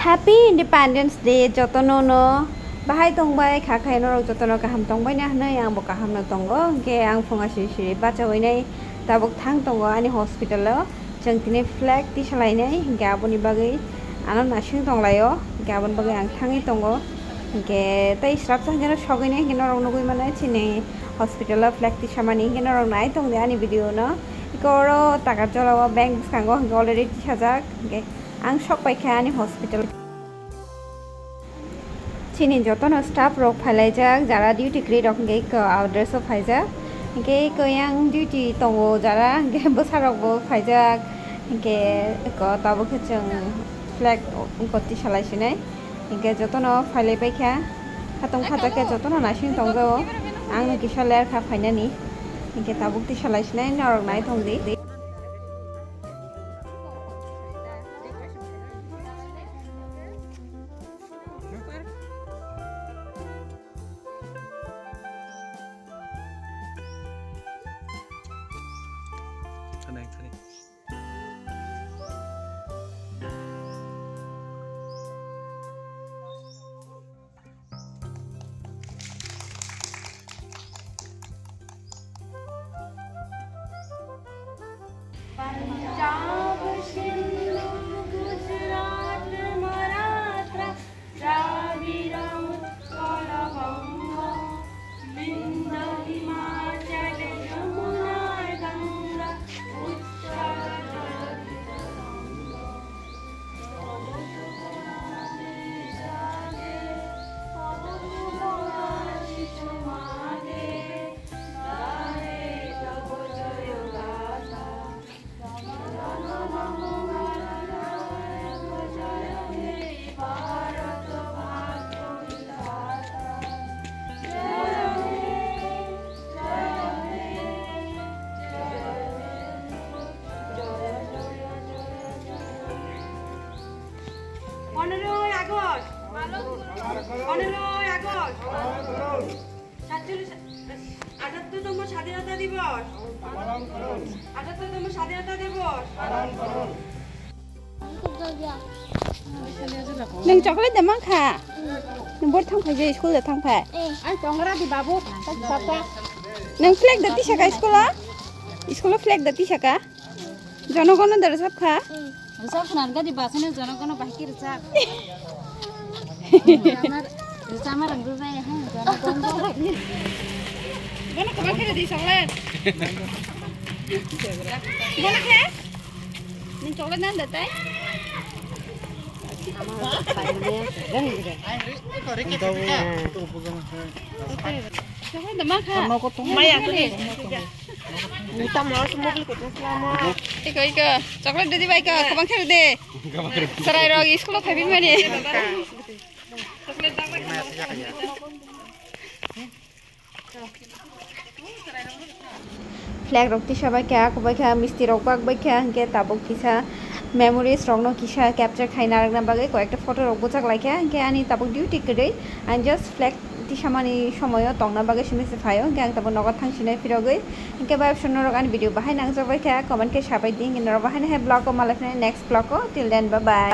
Happy Independence Day jotono no bahai tongbai khakai no jotono kaham tongbai na hanai ang bo kaham no tongo ke ang phonga siri bacha hoinai tabuk thang tongo ani hospital lo jeng tini flag ti salai nai hingke aboni bagai anon nasing tonglayo hingke abon bagai ang thangi tongo hingke tai srap sang jeno sogai nai hingke norong nugui manai chini hospital lo flag ti samani hingke norong nai tongde ani video no ikoro takar jolawa bank sango hingke already 30,000 hingke ang sok paikha ani hospital chini jotono staff rok phailajak jara duty kri rok hingke ko outdress o phaijak hingke ko yang duty tongo jara hingke bosarok bo phaijak hingke ko tabo khe chung flag koti salai sinai hingke jotono phailai paikha khatong khajake jotono nasing tongjo ang kisa ler kha phainani hingke tabuk ti salai sinai norok nai tongdi Punjab Sindhu Gujarat Maratha Dravida Utkal बंग विंध्य हिमाचल यमुना गंगा उत्कल স্বাধীনতা দিবস স্বাধীনতা দিবস neng chocolate da mang kha neng bor thang phai je school da thang phai ai tongra di babu papa neng flag da ti saka school flag da ti saka জনগণ da sab kha সব নারগা দি বাসনে জনগণ বাহিকি রসা আমার আমার রঙ যায় হ্যাঁ জনগণ Gana kabar kira di chocolate. Gana khe? Ning chocolate nan datai? Chocolate da mang kha? Maya kali. Kita mau semua beli kucing selama. Ika chocolate dadi bai ka kabang kira de. Sarai rogi school of happy mani. Chocolate da bai. Flag rok ti sabai kha kubai kha misti rok bak bai kha hingke tabuk kisa memories rok no kisa capture khaina ragna bagai koyekta photo rok bojak laikha hingke ani tabuk duty kri and just flag ti samani somoyo tongna bagai simese phayo hingke ang tabuk nogot thangsinai pirogoi hingke bai option rok ani video bahai nangjabai kha comment ke sabai ding in ro bahai hai blog o malafne next blog o till then bye bye.